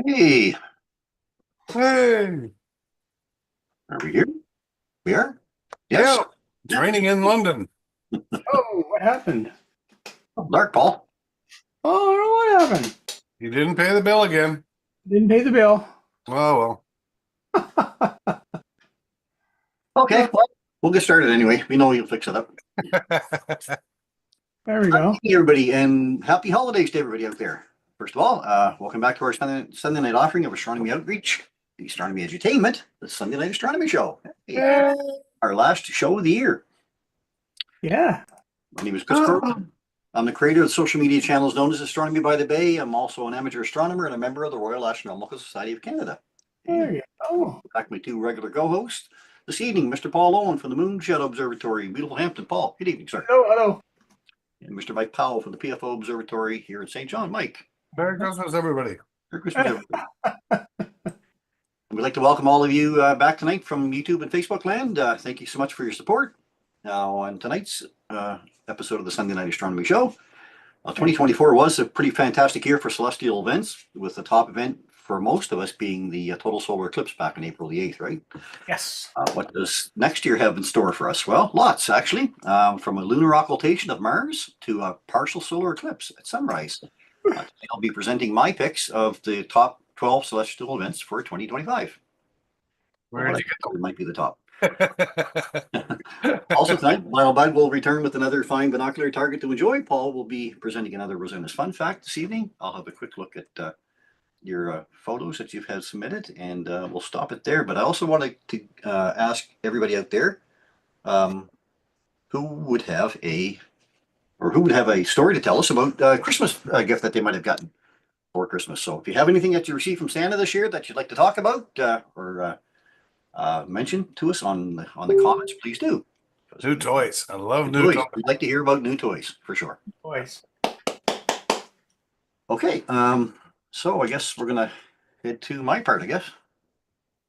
Hey, Hey, are we here? We are? Yes. yeah, it's raining in London. Oh, what happened? Oh, Dark Paul. Oh, what happened? You didn't pay the bill again. Didn't pay the bill. Oh, Okay, well, we'll get started anyway. We know you'll fix it up. well. There we Hi, go. everybody, and happy holidays to everybody out there. First of all, welcome back to our Sunday night offering of Astronomy Outreach, the Astronomy Edutainment, the Sunday Night Astronomy Show. Hey, our last show of the year. Yeah. My name is Chris Corwin. I'm the creator of the social media channels known as Astronomy by the Bay. I'm also an amateur astronomer and a member of the Royal Astronomical Society of Canada. There you go. Back my two regular co-hosts this evening, Mr. Paul Owen from the Moon Shadow Observatory, beautiful Hampton. Paul, good evening, sir. Hello, hello. And Mr. Mike Powell from the PFO Observatory here in St. John. Mike, Merry Christmas, everybody. Merry Christmas, everybody. And we'd like to welcome all of you back tonight from YouTube and Facebook land. Thank you so much for your support. Now, on tonight's episode of the Sunday Night Astronomy Show, 2024 was a pretty fantastic year for celestial events, with the top event for most of us being the total solar eclipse back on April the 8th, right? Yes. What does next year have in store for us? Well, lots actually, from a lunar occultation of Mars to a partial solar eclipse at sunrise. I'll be presenting my picks of the top 12 celestial events for 2025. Where did It might be the top. you get Also tonight, Lionel Bud will return with another fine binocular target to enjoy. Paul will be presenting another Rosanna's fun fact this evening. I'll have a quick look at your photos that you've had submitted, and we'll stop it there. But I also wanted to ask everybody out there who would have a story to tell us about Christmas gift that they might have gotten for Christmas. So if you have anything that you received from Santa this year that you'd like to talk about or mention to us on the comments, please do. New toys. I love new Toys. toys. We'd like to hear about new toys for sure. Boys. Okay, so I guess we're gonna head to my part, I guess.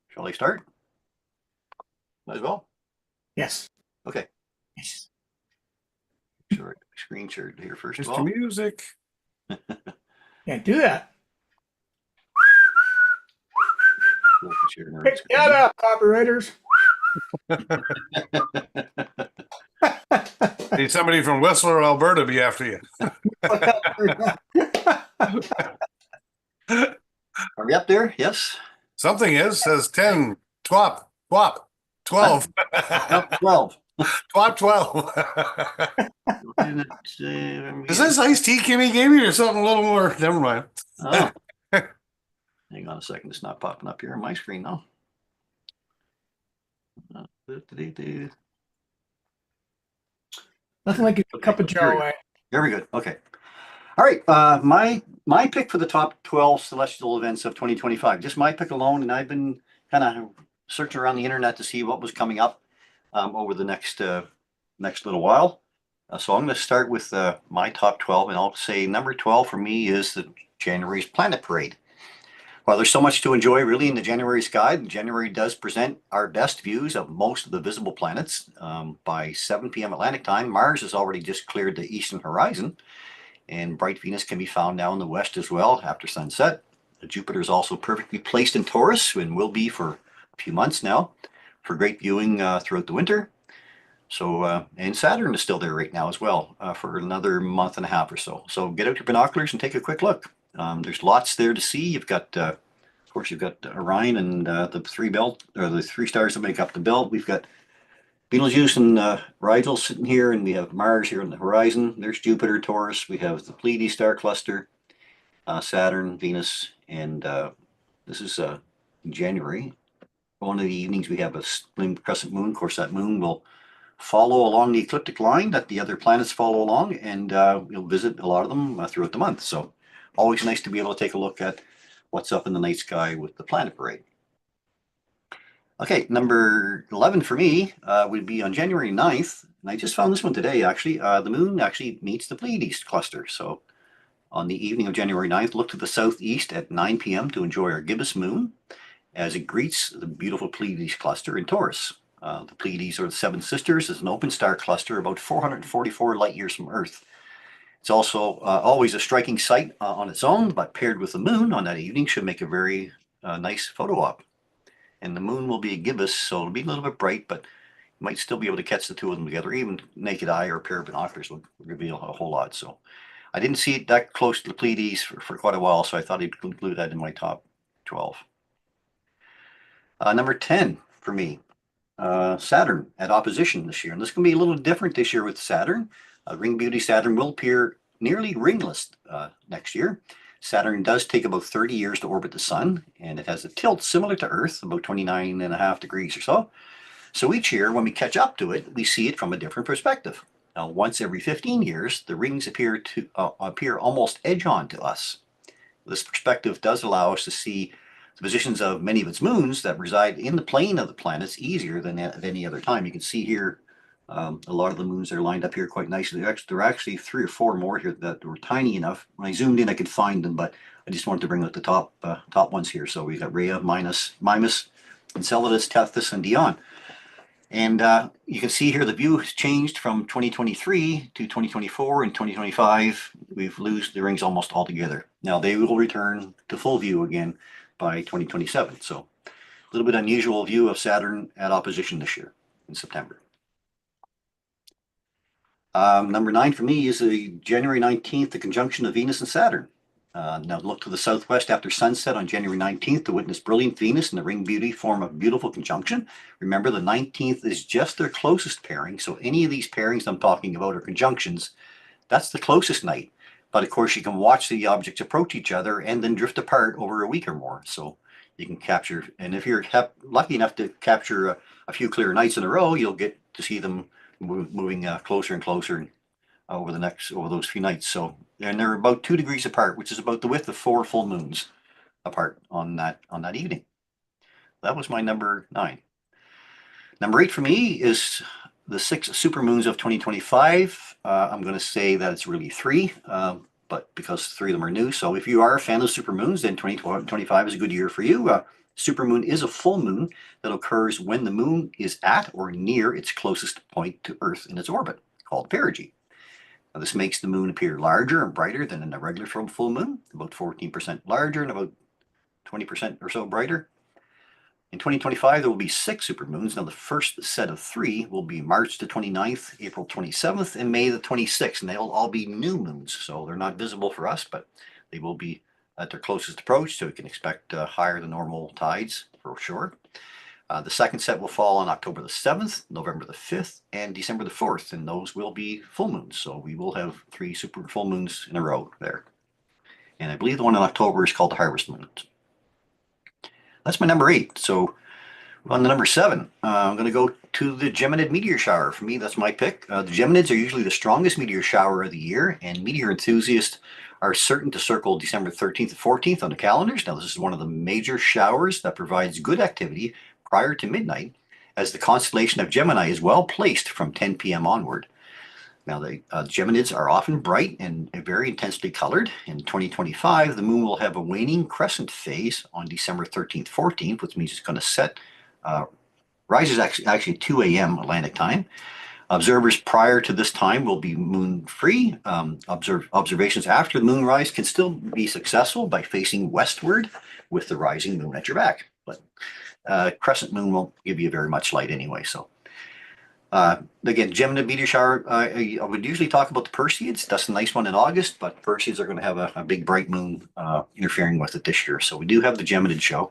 Shall I start? Might as well. Yes. Okay. Yes. Sure. Screen shared here first of Mr. all. Music. Can't do that. Pick that up, copywriters. Need somebody from Whistler, Alberta be after you. Are we up there? Yes. Something says 10, twop, 12. 12. Twop 12. Is this iced tea Kimmy gave me or something a little more? Never mind. Oh. Hang on a second. It's not popping up here on my screen now. Nothing like a cup of Joe. Eh? Very good. Okay. All right. My pick for the top 12 celestial events of 2025. Just my pick alone, and I've been kind of searching around the internet to see what was coming up over the next little while. So I'm going to start with my top 12, and I'll say number 12 for me is the January's Planet Parade. While there's so much to enjoy really in the January sky, January does present our best views of most of the visible planets. By 7 p.m. Atlantic time, Mars has already just cleared the eastern horizon, and bright Venus can be found now in the west as well after sunset. Jupiter is also perfectly placed in Taurus and will be for a few months now for great viewing throughout the winter. So, and Saturn is still there right now as well for another month and a half or so. So get out your binoculars and take a quick look. There's lots there to see. You've got, of course, you've got Orion and the three stars that make up the belt. We've got Betelgeuse and Rigel sitting here, and we have Mars here on the horizon. There's Jupiter, Taurus. We have the Pleiades star cluster, Saturn, Venus, and this is January. One of the evenings we have a slim crescent moon. Of course, that moon will follow along the ecliptic line that the other planets follow along, and you'll visit a lot of them throughout the month. So always nice to be able to take a look at what's up in the night sky with the Planet Parade. Okay, number 11 for me would be on January 9th, and I just found this one today actually. The moon actually meets the Pleiades cluster. So on the evening of January 9th, look to the southeast at 9 p.m. to enjoy our gibbous moon as it greets the beautiful Pleiades cluster in Taurus. The Pleiades, or the Seven Sisters, is an open star cluster about 444 light years from Earth. It's also always a striking sight on its own, but paired with the moon on that evening should make a very nice photo op. And the moon will be a gibbous, so it'll be a little bit bright, but you might still be able to catch the two of them together. Even naked eye or a pair of binoculars would reveal a whole lot. So I didn't see it that close to the Pleiades for quite a while, so I thought I'd include that in my top 12. Number 10 for me, Saturn at opposition this year. And this can be a little different this year with Saturn. Ring beauty Saturn will appear nearly ringless next year. Saturn does take about 30 years to orbit the sun, and it has a tilt similar to Earth, about 29.5 degrees or so. So each year, when we catch up to it, we see it from a different perspective. Now, once every 15 years, the rings appear almost edge-on to us. This perspective does allow us to see the positions of many of its moons that reside in the plane of the planets easier than at any other time. You can see here a lot of the moons are lined up here quite nicely. There are actually 3 or 4 more here that were tiny enough. When I zoomed in, I could find them, but I just wanted to bring out the top ones here. So we got Rhea, Mimas, Enceladus, Tethys, and Dion. And you can see here the view has changed from 2023 to 2024 and 2025. We've lost the rings almost altogether. Now they will return to full view again by 2027. So a little bit unusual view of Saturn at opposition this year in September. Number 9 for me is the January 19th, the conjunction of Venus and Saturn. Now look to the southwest after sunset on January 19th to witness brilliant Venus and the ring beauty form a beautiful conjunction. Remember, the 19th is just their closest pairing. So any of these pairings I'm talking about are conjunctions. That's the closest night. But of course, you can watch the objects approach each other and then drift apart over a week or more. So you can capture, and if you're lucky enough to capture a few clear nights in a row, you'll get to see them moving closer and closer over those few nights. So, and they're about 2 degrees apart, which is about the width of 4 full moons apart on that evening. That was my number 9. Number 8 for me is the 6 supermoons of 2025. I'm going to say that it's really 3, but because 3 of them are new. So if you are a fan of supermoons, then 2025 is a good year for you. Supermoon is a full moon that occurs when the moon is at or near its closest point to Earth in its orbit, called perigee. Now, this makes the moon appear larger and brighter than in a regular full moon, about 14% larger and about 20% or so brighter. In 2025, there will be 6 supermoons. Now, the first set of 3 will be March the 29th, April 27th, and May the 26th, and they'll all be new moons. So they're not visible for us, but they will be at their closest approach, so we can expect higher than normal tides for sure. The second set will fall on October the 7th, November the 5th, and December the 4th, and those will be full moons. So we will have 3 super full moons in a row there. And I believe the one in October is called the harvest moon. That's my number 8. So on the number 7, I'm going to go to the Geminid meteor shower. For me, that's my pick. The Geminids are usually the strongest meteor shower of the year, and meteor enthusiasts are certain to circle December 13th and 14th on the calendars. Now, this is one of the major showers that provides good activity prior to midnight, as the constellation of Gemini is well placed from 10 p.m. onward. Now, the Geminids are often bright and very intensely colored. In 2025, the moon will have a waning crescent phase on December 13th, 14th, which means it's going to set, rises actually 2 a.m. Atlantic time. Observers prior to this time will be moon-free. Observations after the moonrise can still be successful by facing westward with the rising moon at your back. But crescent moon won't give you very much light anyway. So again, Gemini meteor shower, I would usually talk about the Perseids. That's a nice one in August, but Perseids are going to have a big bright moon interfering with it this year. So we do have the Geminid show.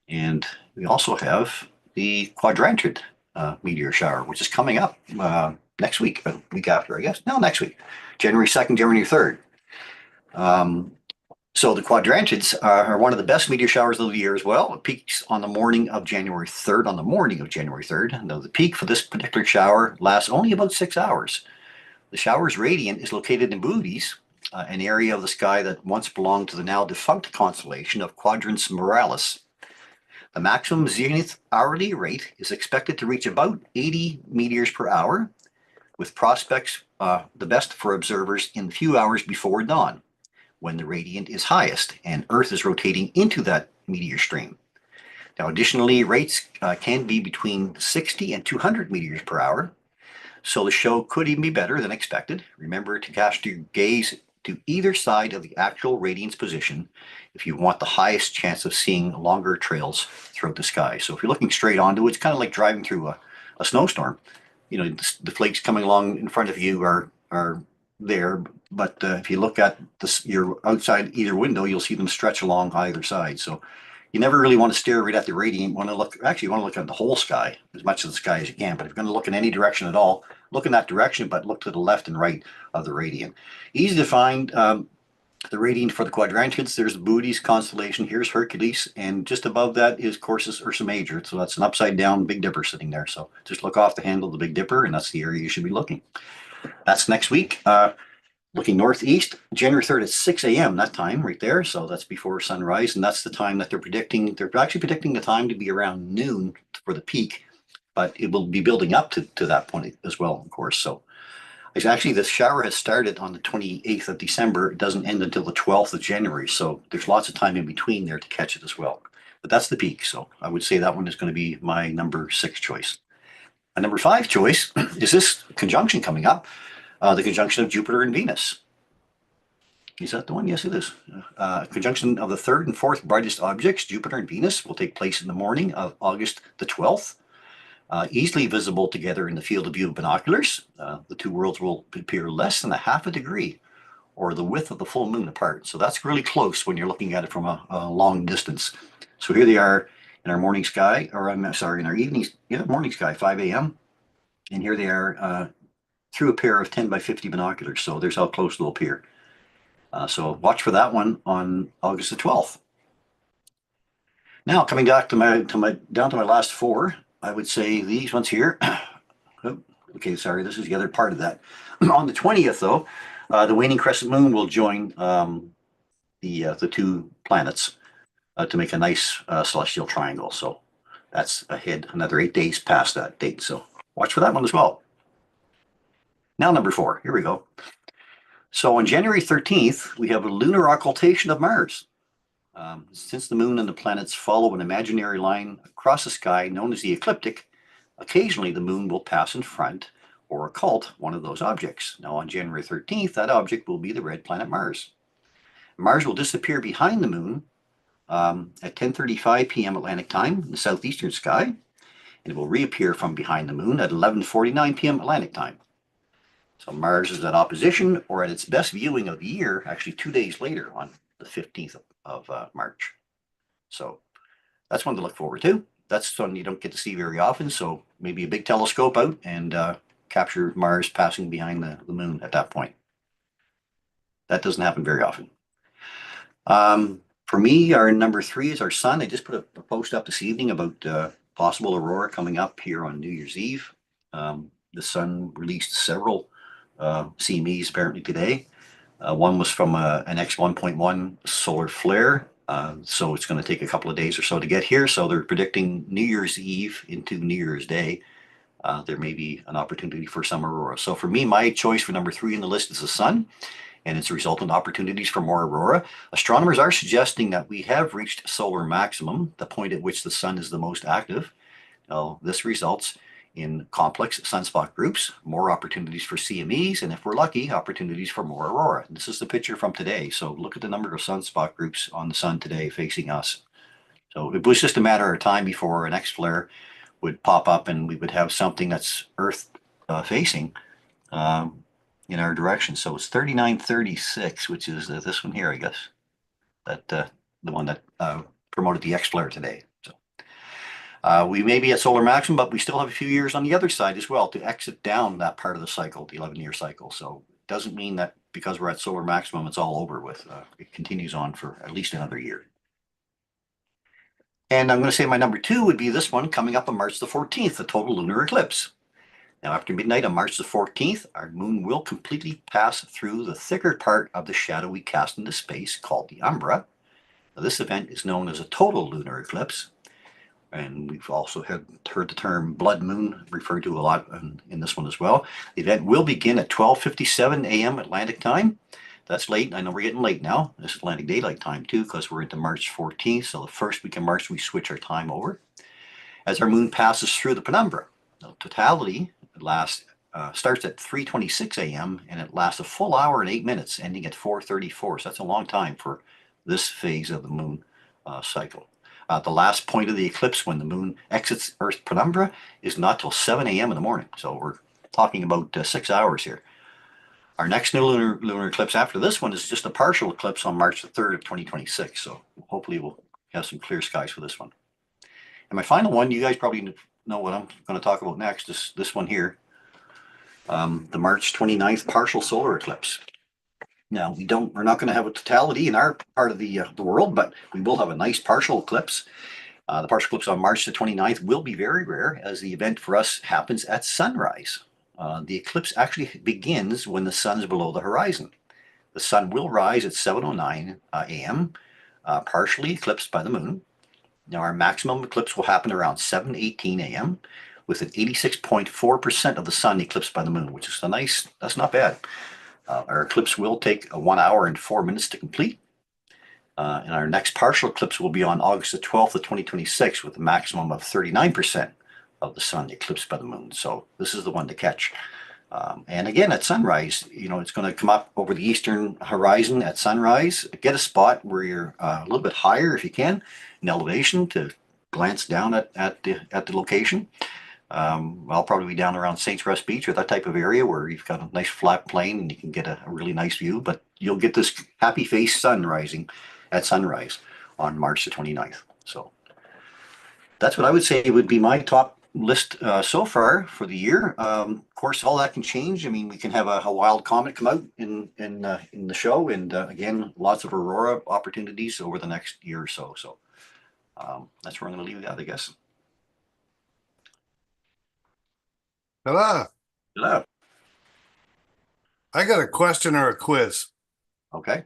And we also have the Quadrantid meteor shower, which is coming up next week, a week after, I guess. No, next week, January 2nd, January 3rd. So the Quadrantids are one of the best meteor showers of the year as well. It peaks on the morning of January 3rd, Now, the peak for this particular shower lasts only about 6 hours. The shower's radiant is located in Bootes, an area of the sky that once belonged to the now defunct constellation of Quadrans Muralis. The maximum zenith hourly rate is expected to reach about 80 meteors per hour, with prospects the best for observers in the few hours before dawn, when the radiant is highest and Earth is rotating into that meteor stream. Now, additionally, rates can be between 60 and 200 meteors per hour. So the show could even be better than expected. Remember to cast your gaze to either side of the actual radiance position if you want the highest chance of seeing longer trails throughout the sky. So if you're looking straight onto it, it's kind of like driving through a snowstorm. You know, the flakes coming along in front of you are there, but if you look at your outside either window, you'll see them stretch along either side. So you never really want to stare right at the radiant. You want to look, actually, you want to look at the whole sky, as much of the sky as you can. But if you're going to look in any direction at all, look in that direction, but look to the left and right of the radiant. Easy to find. The radiant for the quadrantids, there's the Bootes constellation. Here's Hercules, and just above that is Coursus Ursa Major. So that's an upside down Big Dipper sitting there. So just look off the handle of the Big Dipper, and that's the area you should be looking. That's next week. Looking northeast, January 3rd at 6 a.m. that time right there. So that's before sunrise, and that's the time that they're predicting. They're actually predicting the time to be around noon for the peak, but it will be building up to that point as well, of course. So actually, the shower has started on the 28th of December. It doesn't end until the 12th of January. So there's lots of time in between there to catch it as well. But that's the peak. So I would say that one is going to be my number 6 choice. My number 5 choice is this conjunction coming up, the conjunction of Jupiter and Venus. Is that the one? Yes, it is. Conjunction of the 3rd and 4th brightest objects, Jupiter and Venus, will take place in the morning of August the 12th. Easily visible together in the field of view of binoculars. The two worlds will appear less than a half a degree or the width of the full moon apart. So that's really close when you're looking at it from a long distance. So here they are in our morning sky, or I'm sorry, in our evening, morning sky, 5 a.m. And here they are through a pair of 10 by 50 binoculars. So there's how close they'll appear. So watch for that one on August the 12th. Now coming back to my last 4. I would say these ones here. Okay, sorry, this is the other part of that. On the 20th, though, the waning crescent moon will join the two planets to make a nice celestial triangle. So that's ahead another 8 days past that date. So watch for that one as well. Now, number 4. Here we go. So on January 13th, we have a lunar occultation of Mars. Since the moon and the planets follow an imaginary line across the sky known as the ecliptic, occasionally the moon will pass in front or occult one of those objects. Now on January 13th, that object will be the red planet Mars. Mars will disappear behind the moon at 10:35 p.m. Atlantic time in the southeastern sky, and it will reappear from behind the moon at 11:49 p.m. Atlantic time. So Mars is at opposition or at its best viewing of the year, actually 2 days later on the 15th of March. So that's one to look forward to. That's one you don't get to see very often. So maybe a big telescope out and capture Mars passing behind the moon at that point. That doesn't happen very often. For me, our number 3 is our sun. I just put a post up this evening about possible aurora coming up here on New Year's Eve. The sun released several CMEs apparently today. One was from an X1.1 solar flare, so it's going to take a couple of days or so to get here. So they're predicting New Year's Eve into New Year's Day. There may be an opportunity for some aurora. So for me, my choice for number 3 in the list is the sun, and its resultant opportunities for more aurora. Astronomers are suggesting that we have reached solar maximum, the point at which the sun is the most active. Now, this results in complex sunspot groups, more opportunities for CMEs, and if we're lucky, opportunities for more aurora. This is the picture from today. So look at the number of sunspot groups on the sun today facing us. So it was just a matter of time before an X flare would pop up and we would have something that's Earth facing in our direction. So it's 3936, which is this one here, I guess, that the one that promoted the X flare today. We may be at solar maximum, but we still have a few years on the other side as well to exit down that part of the cycle, the 11-year cycle. So it doesn't mean that because we're at solar maximum, it's all over with. It continues on for at least another year. And I'm going to say my number 2 would be this one coming up on March the 14th, the total lunar eclipse. Now, after midnight on March the 14th, our moon will completely pass through the thicker part of the shadow we cast into space called the umbra. Now, this event is known as a total lunar eclipse. And we've also heard the term blood moon referred to a lot in this one as well. The event will begin at 12:57 a.m. Atlantic time. That's late. I know we're getting late now. This is Atlantic Daylight Time too, because we're into March 14th. So the first week of March, we switch our time over as our moon passes through the penumbra. Now, totality lasts starts at 3:26 a.m. and it lasts a full hour and 8 minutes, ending at 4:34. So that's a long time for this phase of the moon cycle. The last point of the eclipse when the moon exits Earth's penumbra is not till 7 a.m. in the morning. So we're talking about 6 hours here. Our next new lunar eclipse after this one is just a partial eclipse on March the 3rd of 2026. So hopefully we'll have some clear skies for this one. And my final one, you guys probably know what I'm going to talk about next, is this one here. The March 29th partial solar eclipse. Now we're not going to have a totality in our part of the world, but we will have a nice partial eclipse. The partial eclipse on March the 29th will be very rare, as the event for us happens at sunrise. The eclipse actually begins when the sun is below the horizon. The sun will rise at 7:09 a.m., partially eclipsed by the moon. Now our maximum eclipse will happen around 7:18 a.m. with an 86.4% of the sun eclipsed by the moon, which is that's not bad. Our eclipse will take 1 hour and 4 minutes to complete. And our next partial eclipse will be on August the 12th of 2026 with a maximum of 39% of the sun eclipsed by the moon. So this is the one to catch. And again, at sunrise, it's going to come up over the eastern horizon at sunrise. Get a spot where you're a little bit higher if you can in elevation to glance down at the location. I'll probably be down around Saints Rest Beach or that type of area where you've got a nice flat plain and you can get a really nice view, but you'll get this happy face sun rising at sunrise on March the 29th. So that's what I would say would be my top list so far for the year. Of course, all that can change. I mean, we can have a wild comet come out in the show, and again, lots of aurora opportunities over the next year or so. So that's where I'm going to leave that, I guess. Hello. Hello. I got a question or a quiz. Okay.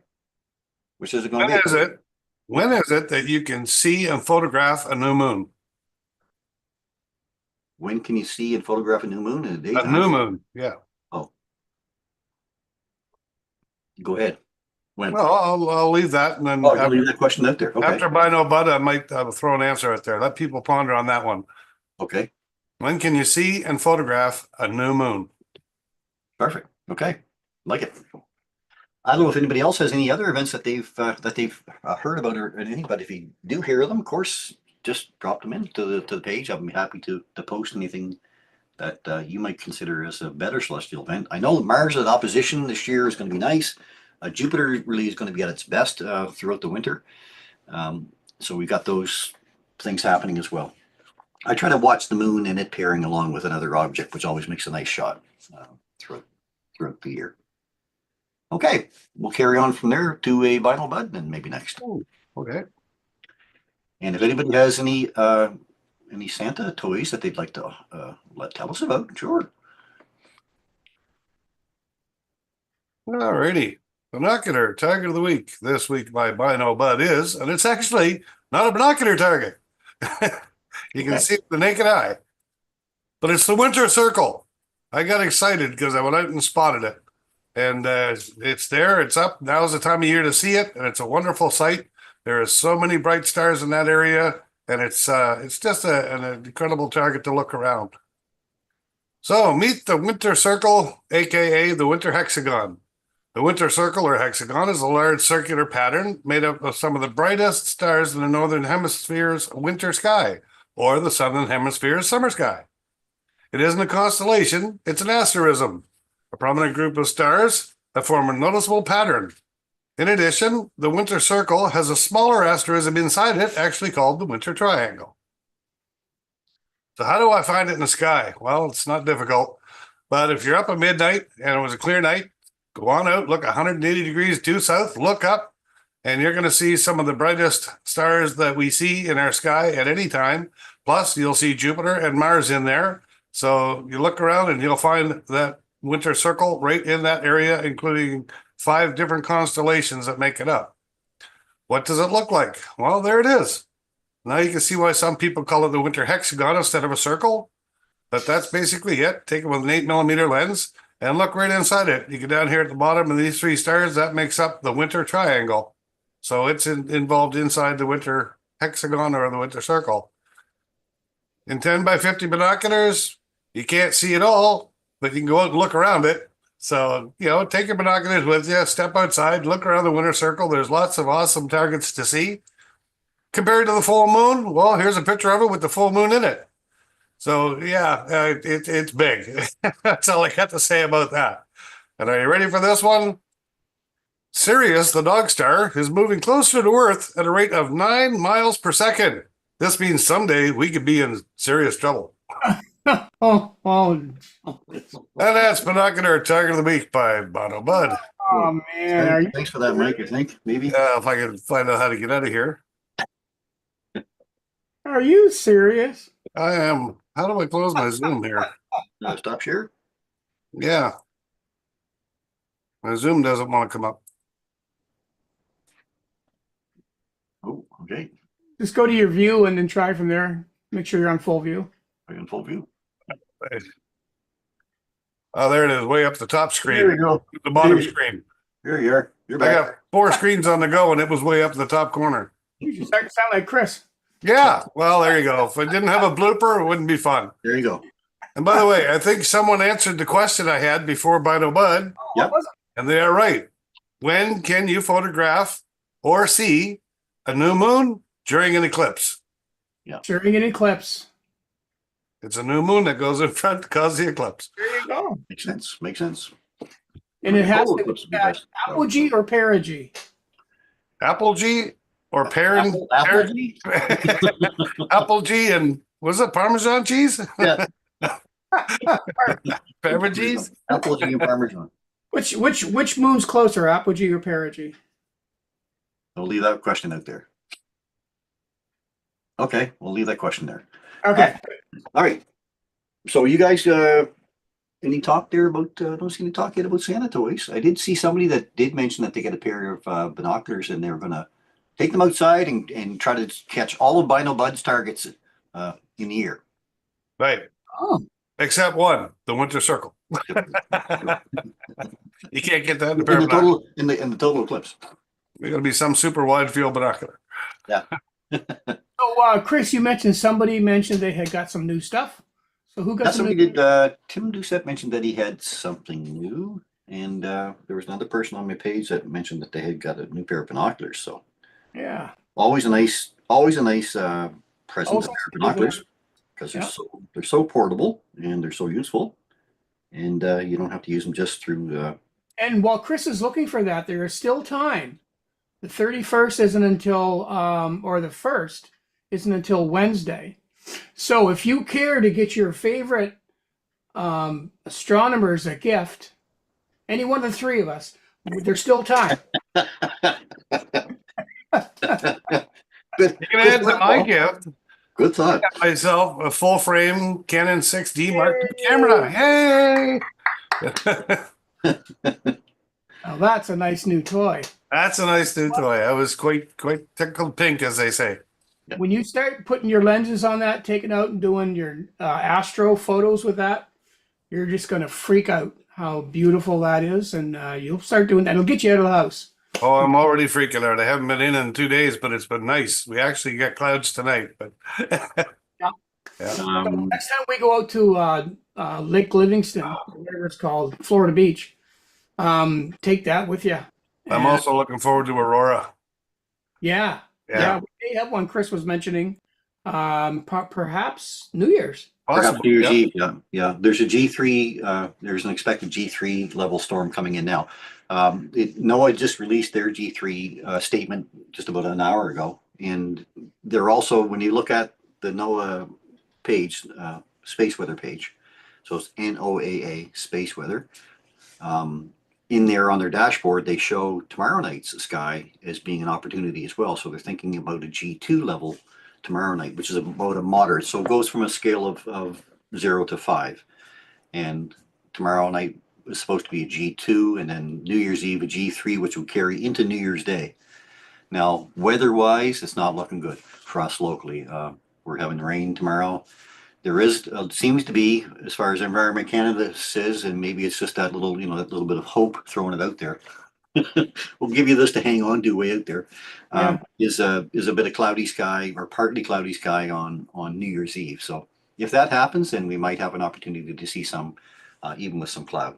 Which is it going to be? When is it that you can see and photograph a new moon? When can you see and photograph a new moon in the daytime? A new moon, yeah. Oh. Go ahead. When? Well, I'll leave that, and then I'll leave that question out there. Okay. After Bino Bud, I might throw an answer out there. Let people ponder on that one. Okay. When can you see and photograph a new moon? Perfect. Okay. Like it. I don't know if anybody else has any other events that they've heard about or anything, but if you do hear of them, of course, just drop them into the page. I'll be happy to post anything that you might consider as a better celestial event. I know that Mars at opposition this year is going to be nice. Jupiter really is going to be at its best throughout the winter. So we've got those things happening as well. I try to watch the moon and it pairing along with another object, which always makes a nice shot throughout the year. Okay, we'll carry on from there to a vinyl bud and maybe next. Oh, okay. And if anybody has any Santa toys that they'd like to tell us about, sure. All righty. Binocular target of the week. This week my Bino Bud is, and it's actually not a binocular target. You can see it with the naked eye. But it's the winter circle. I got excited because I went out and spotted it. And it's there, it's up. Now's the time of year to see it, and it's a wonderful sight. There are so many bright stars in that area, and it's just an incredible target to look around. So meet the winter circle, aka the winter hexagon. The winter circle or hexagon is a large circular pattern made up of some of the brightest stars in the northern hemisphere's winter sky, or the southern hemisphere's summer sky. It isn't a constellation, it's an asterism, a prominent group of stars that form a noticeable pattern. In addition, the winter circle has a smaller asterism inside it, actually called the winter triangle. So how do I find it in the sky? Well, it's not difficult, but if you're up at midnight and it was a clear night, go on out, look 180 degrees due south, look up, and you're going to see some of the brightest stars that we see in our sky at any time. Plus, you'll see Jupiter and Mars in there. So you look around and you'll find that winter circle right in that area, including 5 different constellations that make it up. What does it look like? Well, there it is. Now you can see why some people call it the winter hexagon instead of a circle. But that's basically it. Take it with an 8mm lens and look right inside it. You get down here at the bottom of these 3 stars, that makes up the winter triangle. So it's involved inside the winter hexagon or the winter circle. In 10 by 50 binoculars, you can't see it all, but you can go out and look around it. So, take your binoculars with you, step outside, look around the winter circle. There's lots of awesome targets to see. Compared to the full moon, well, here's a picture of it with the full moon in it. So, yeah, it's big. That's all I got to say about that. And are you ready for this one? Sirius, the dog star, is moving closer to Earth at a rate of 9 miles per second. This means someday we could be in serious trouble. Oh, And that's Binocular Target of the Week by Bono Bud. oh man. Thanks for that, Mike, I think, maybe. If I can find out how to get out of here. Are you serious? I am. How do I close my Zoom here? Stop share. Yeah. My Zoom doesn't want to come up. Oh, okay. Just go to your view and then try from there. Make sure you're on full view. I'm in full view. Oh, there it is, way up the top screen. There we go. The bottom There you- screen. Here you are. You're I back. got 4 screens on the go, and it was way up the top corner. You start to sound like Chris. Yeah, well, there you go. If I didn't have a blooper, it wouldn't be fun. There you go. And by the way, I think someone answered the question I had before Bino Bud, Yep. What was and they are right. When can you photograph or see a new moon during an eclipse? it? During an eclipse. It's a new moon that goes in front to cause the eclipse. There you go. Makes sense. Makes sense. And it has Total to eclipse would be be best. apogee or perigee. Apogee or Apple G? Apogee and was it Parmesan cheese? Yeah. Parmesan? Apple G and Parmesan. Which moon's closer, apogee or perigee? We'll leave that question out there. Okay, we'll leave that question there. Okay. All right. So you guys, any talk there about, don't see any talk yet about Santa toys. I did see somebody that did mention that they get a pair of binoculars and they're going to take them outside and try to catch all of Bino Bud's targets in the year. Right. Oh. Except one, the winter circle. You can't get that in a pair In of the binoculars. total, in the total eclipse. There's going to be some super wide field binocular. Yeah. So, Chris, you mentioned somebody mentioned they had got some new stuff. So who got That's some somebody new? did. Tim Doucette mentioned that he had something new, and there was another person on my page that mentioned that they had got a new pair of binoculars. So Yeah. always a nice present, a pair of binoculars, because Yeah. they're so portable and they're so useful, and you don't have to use them just through. And while Chris is looking for that, there is still time. The 31st isn't until, or the 1st isn't until Wednesday. So if you care to get your favorite astronomers a gift, any one of the 3 of us, there's still time. Good. You can add to my gift. Good thought. Got myself a full frame Canon 6D Mark II camera. Hey! Now that's a nice new toy. That's a nice new toy. I was quite tickled pink, as they say. When you start putting your lenses on that, taking out and doing your astro photos with that, you're just going to freak out how beautiful that is. And you'll start doing that. It'll get you out of the house. Oh, I'm already freaking out. I haven't been in 2 days, but it's been nice. We actually get clouds tonight, but So next time we go out to Lake Livingston, whatever it's called, Florida Beach, take that with you. I'm also looking forward to Aurora. Yeah. Yeah. We may have one Chris was mentioning, perhaps New Year's. Perhaps Possibly. New Year's Yeah. Eve, yeah. There's a G3, there's an expected G3 level storm coming in now. NOAA just released their G3 statement just about an hour ago. And they're also, when you look at the NOAA page, space weather page, so it's NOAA space weather, in there on their dashboard, they show tomorrow night's sky as being an opportunity as well. So they're thinking about a G2 level tomorrow night, which is about a moderate. So it goes from a scale of 0 to 5. And tomorrow night is supposed to be a G2, and then New Year's Eve a G3, which will carry into New Year's Day. Now, weather-wise, it's not looking good for us locally. We're having rain tomorrow. There is seems to be, as far as Environment Canada says, and maybe it's just that little, that little bit of hope throwing it out there. We'll give you this to hang on to way out there. Is a bit of cloudy sky or partly cloudy sky on New Year's Eve. So if that happens, then we might have an opportunity to see some even with some cloud.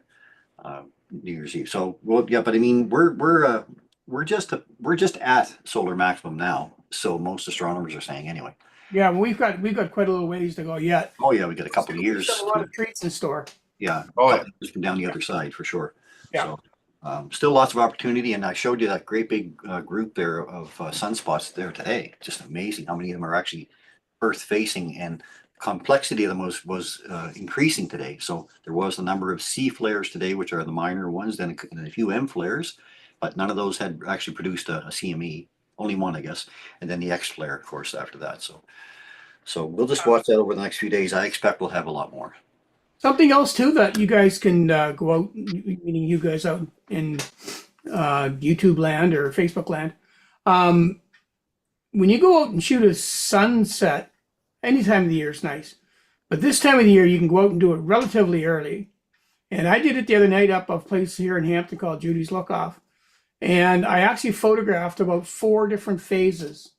New Year's Eve. So, well, yeah, but I mean, we're just at solar maximum now. So most astronomers are saying anyway. Yeah, well, we've got quite a little ways to go yet. Oh yeah, we got a couple of We years. still have a lot of treats in store. Yeah, Oh, couple years from down the other side for sure. Yeah. So, still lots of opportunity, and I showed you that great big group there of sunspots there today. Just amazing how many of them are actually Earth facing, and complexity of them was increasing today. So there was a number of C flares today, which are the minor ones, then a few M flares, but none of those had actually produced a CME. Only one, I guess, and then the X flare, of course, after that. So we'll just watch that over the next few days. I expect we'll have a lot more. Something else too that you guys can go out, meaning you guys out in YouTube land or Facebook land. When you go out and shoot a sunset, any time of the year is nice, but this time of the year you can go out and do it relatively early. And I did it the other night up a place here in Hampton called Judy's Lookoff, and I actually photographed about 4 different phases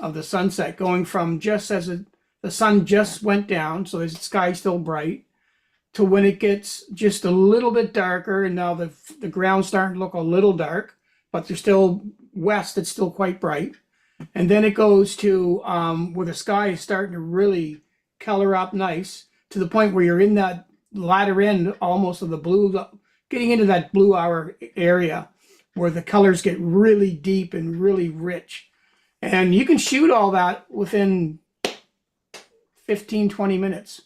of the sunset, going from just as the sun just went down, so the sky's still bright, to when it gets just a little bit darker, and now the ground's starting to look a little dark, but there's still west, it's still quite bright. And then it goes to where the sky is starting to really color up nice, to the point where you're in that latter end almost of the blue, getting into that blue hour area where the colors get really deep and really rich. And you can shoot all that within 15, 20 minutes.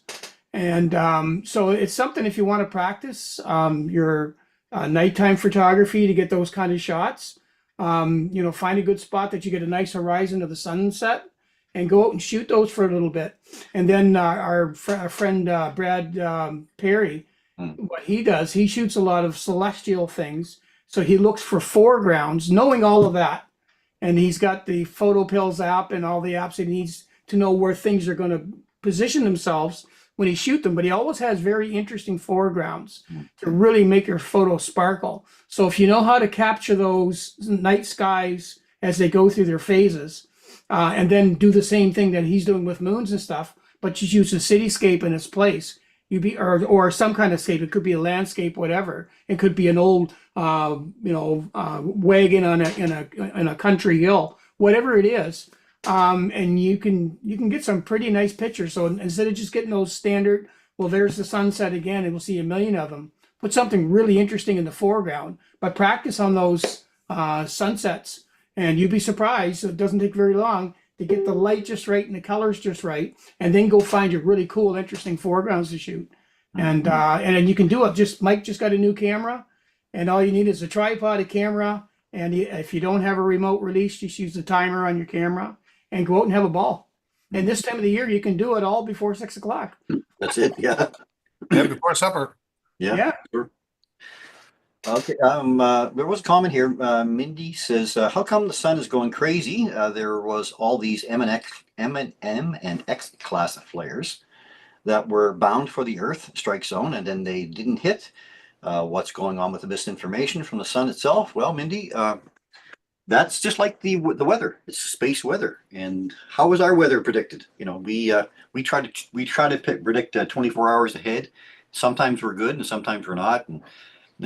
And so it's something, if you want to practice your nighttime photography to get those kind of shots, find a good spot that you get a nice horizon of the sunset and go out and shoot those for a little bit. And then our friend Brad Perry, what he does, he shoots a lot of celestial things. So he looks for foregrounds, knowing all of that. And he's got the Photo Pills app and all the apps he needs to know where things are going to position themselves when he shoot them. But he always has very interesting foregrounds to really make your photo sparkle. So if you know how to capture those night skies as they go through their phases, and then do the same thing that he's doing with moons and stuff, but you use a cityscape in its place, or some kind of scape. It could be a landscape, whatever. It could be an old wagon in a country hill, whatever it is. And you can get some pretty nice pictures. So instead of just getting those standard, well, there's the sunset again, and we'll see a million of them. Put something really interesting in the foreground, but practice on those sunsets, and you'd be surprised. It doesn't take very long to get the light just right and the colors just right, and then go find your really cool, interesting foregrounds to shoot. And then you can do it. Mike just got a new camera, and all you need is a tripod, a camera, and if you don't have a remote release, just use the timer on your camera and go out and have a ball. And this time of the year, you can do it all before 6 o'clock. That's it. Yeah. Yeah, before supper. Yeah. Sure. Okay. There was a comment here. Mindy says, "How come the sun is going crazy? There was all these M and X class flares that were bound for the Earth strike zone, and then they didn't hit. What's going on with the misinformation from the sun itself?" Well, Mindy, that's just like the weather. It's space weather. And how is our weather predicted? We try to predict 24 hours ahead. Sometimes we're good, and sometimes we're not. And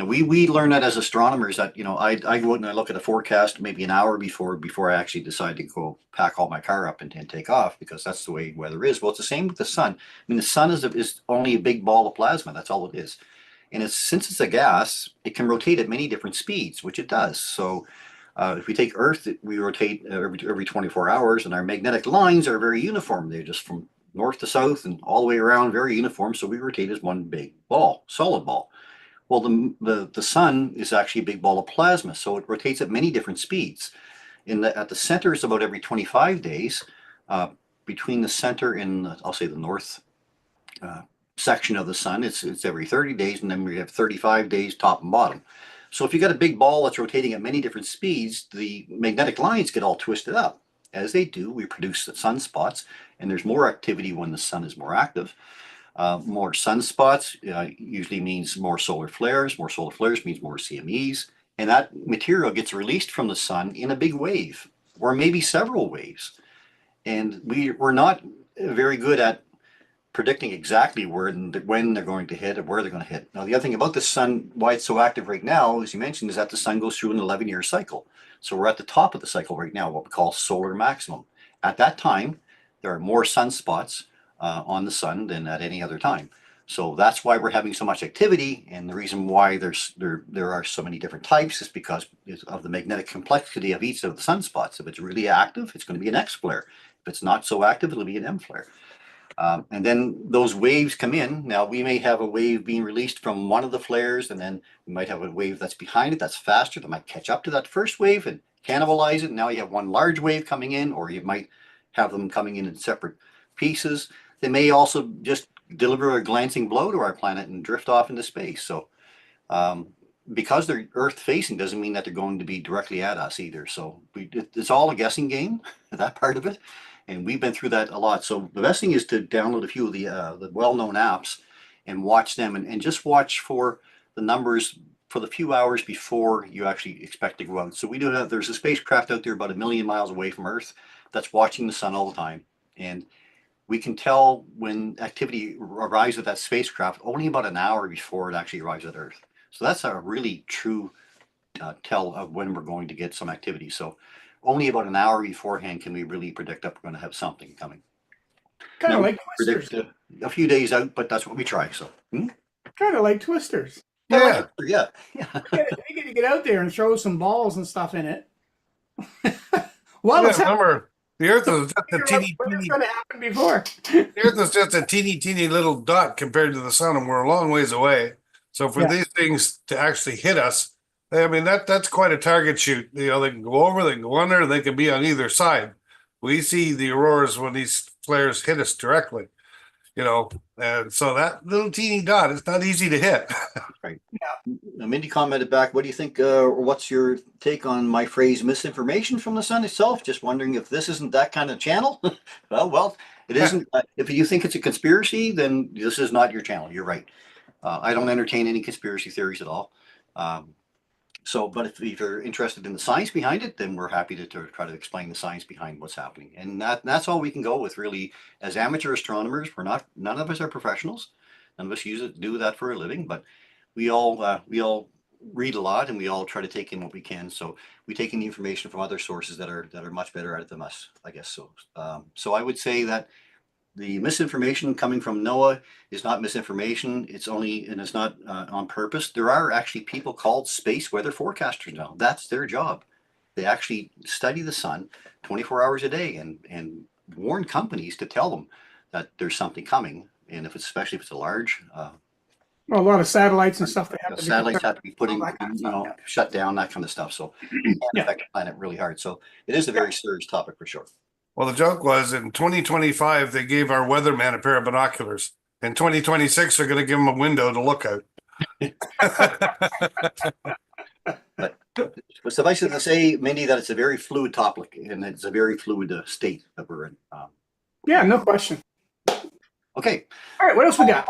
we learn that as astronomers that, I go out and I look at a forecast maybe an hour before I actually decide to go pack all my car up and take off, because that's the way weather is. Well, it's the same with the sun. I mean, the sun is only a big ball of plasma. That's all it is. And since it's a gas, it can rotate at many different speeds, which it does. So if we take Earth, we rotate every 24 hours, and our magnetic lines are very uniform. They're just from north to south and all the way around, very uniform. So we rotate as one big ball, solid ball. Well, the sun is actually a big ball of plasma, so it rotates at many different speeds. At the center is about every 25 days. Between the center and I'll say the north section of the sun, it's every 30 days, and then we have 35 days top and bottom. So if you got a big ball that's rotating at many different speeds, the magnetic lines get all twisted up. As they do, we produce the sunspots, and there's more activity when the sun is more active. More sunspots usually means more solar flares. More solar flares means more CMEs. And that material gets released from the sun in a big wave, or maybe several waves. And we're not very good at predicting exactly when they're going to hit and where they're going to hit. Now, the other thing about the sun, why it's so active right now, as you mentioned, is that the sun goes through an 11-year cycle. So we're at the top of the cycle right now, what we call solar maximum. At that time, there are more sunspots on the sun than at any other time. So that's why we're having so much activity, and the reason why there are so many different types is because of the magnetic complexity of each of the sunspots. If it's really active, it's going to be an X flare. If it's not so active, it'll be an M flare. And then those waves come in. Now we may have a wave being released from one of the flares, and then we might have a wave that's behind it that's faster that might catch up to that first wave and cannibalize it. Now you have one large wave coming in, or you might have them coming in separate pieces. They may also just deliver a glancing blow to our planet and drift off into space. So because they're Earth facing doesn't mean that they're going to be directly at us either. So it's all a guessing game, that part of it. And we've been through that a lot. So the best thing is to download a few of the well-known apps and watch them, and just watch for the numbers for the few hours before you actually expect to go out. So we do have, there's a spacecraft out there about 1 million miles away from Earth that's watching the sun all the time. And we can tell when activity arrives at that spacecraft only about an hour before it actually arrives at Earth. So that's a really true tell of when we're going to get some activity. So only about an hour beforehand can we really predict that we're going to have something coming. Kind of Now, like twisters. predict a few days out, but that's what we try. So Kind of like twisters. Yeah. yeah. You get to get out there and throw some balls and stuff in it. Well, Yeah, it's happened. remember, the Earth is just a teeny, When it's teeny, going to happen before. the Earth is just a teeny, teeny little dot compared to the sun, and we're a long ways away. So for Yeah. these things to actually hit us, I mean, that's quite a target shoot. You know, they can go over, they can go under, they can be on either side. We see the auroras when these flares hit us directly, you know, and so that little teeny dot, it's not easy to hit. Right. Now, Mindy commented back, what do you think, or what's your take on my phrase misinformation from the sun itself? Just wondering if this isn't that kind of channel. well, it isn't. If you think it's a conspiracy, then this is not your channel. You're right. I don't entertain any conspiracy theories at all. But if you're interested in the science behind it, then we're happy to try to explain the science behind what's happening. And that's all we can go with, really. As amateur astronomers, none of us are professionals. None of us do that for a living, but we all read a lot, and we all try to take in what we can. So we take in the information from other sources that are much better at it than us, I guess. So I would say that the misinformation coming from NOAA is not misinformation. It's not on purpose. There are actually people called space weather forecasters now. That's their job. They actually study the sun 24 hours a day and warn companies to tell them that there's something coming. And especially if it's a large, Well, a lot of satellites and stuff. They have to satellites have to be all that kind of stuff, yeah. shut down, that kind of stuff. So it can Yeah. affect the planet really hard. So it is a very serious topic for sure. Well, the joke was in 2025, they gave our weatherman a pair of binoculars. In 2026, they're going to give him a window to look out. But suffice it to say, Mindy, that it's a very fluid topic, and it's a very fluid state that we're in. Yeah, no question. Okay, All right, what else we got?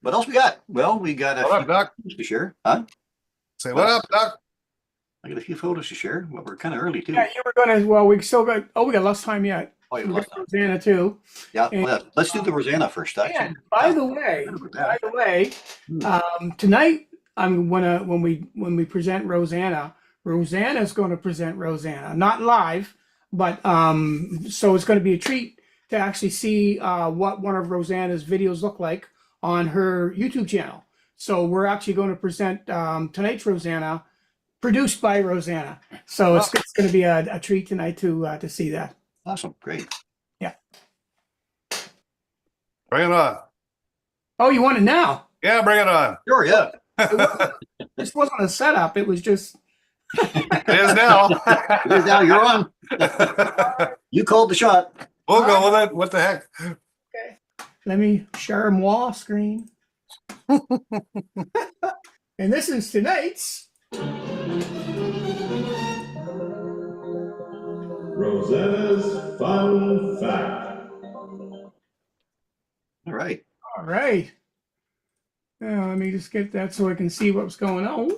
what else we got? Well, we got a What up, few Doc? photos to share. Huh? Say, what up, Doc? I got a few photos to share. Well, we're kind of early too. Yeah, you were going to. Well, we still got. Oh, we got less time yet. Oh, yeah, We less got time. Rosanna too. Yeah, And- well, let's do the Rosanna first. Actually, And by the way, tonight when we present Rosanna, Rosanna's going to present Rosanna, not live, but so it's going to be a treat to actually see what one of Rosanna's videos look like on her YouTube channel. So we're actually going to present tonight's Rosanna, produced by Rosanna. So it's going to be a treat tonight to see that. Awesome, great. Bring it on. Oh, you want it now? Yeah, bring it on. Sure, yeah. This wasn't a setup. It was just. It is now. It is now. You're on. You called the shot. We'll go with it. What the heck? Okay. Let me share moi screen. And this is tonight's. Rosanna's Fun Fact. All right. All right. Now, let me just get that so I can see what's going on.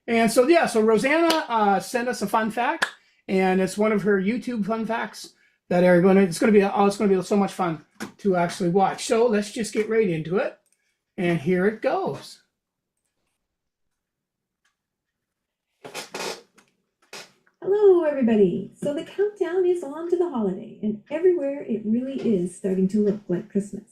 And so, yeah, so Rosanna sent us a fun fact, and it's one of her YouTube fun facts that are it's going to be so much fun. to actually watch. So let's just get right into it. And here it goes. Hello, everybody. So the countdown is on to the holiday, and everywhere it really is starting to look like Christmas.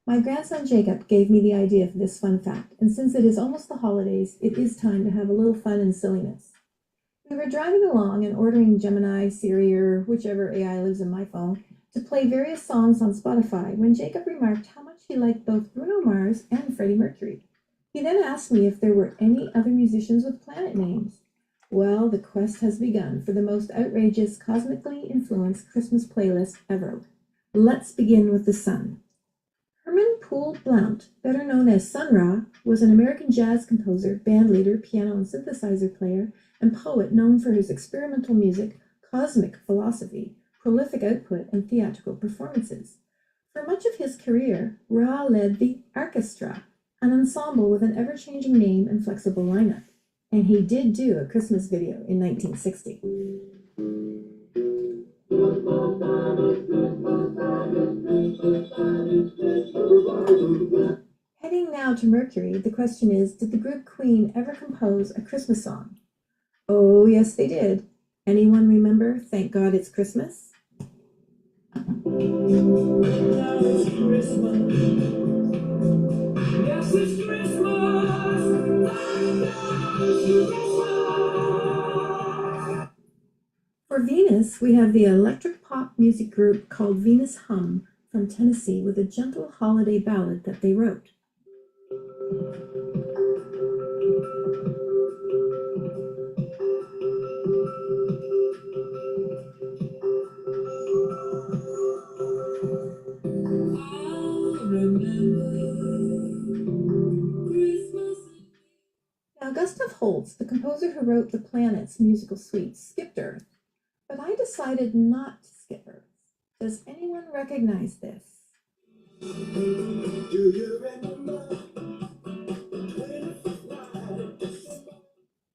My grandson Jacob gave me the idea for this fun fact, and since it is almost the holidays, it is time to have a little fun and silliness. We were driving along and ordering Gemini, Siri, or whichever AI lives in my phone, to play various songs on Spotify when Jacob remarked how much he liked both Bruno Mars and Freddie Mercury. He then asked me if there were any other musicians with planet names. Well, the quest has begun for the most outrageous, cosmically influenced Christmas playlist ever. Let's begin with the sun. Herman Poole Blount, better known as Sun Ra, was an American jazz composer, bandleader, piano and synthesizer player, and poet known for his experimental music, cosmic philosophy, prolific output, and theatrical performances. For much of his career, Ra led the Orchestra, an ensemble with an ever-changing name and flexible lineup. And he did do a Christmas video in 1960. Heading now to Mercury, the question is, did the group Queen ever compose a Christmas song? Oh, yes, they did. Anyone remember Thank God It's Christmas? For Venus, we have the electric pop music group called Venus Hum from Tennessee with a gentle holiday ballad that they wrote. Now, Gustav Holst, the composer who wrote The Planets musical suite, skipped Earth, but I decided not to skip Earth. Does anyone recognize this?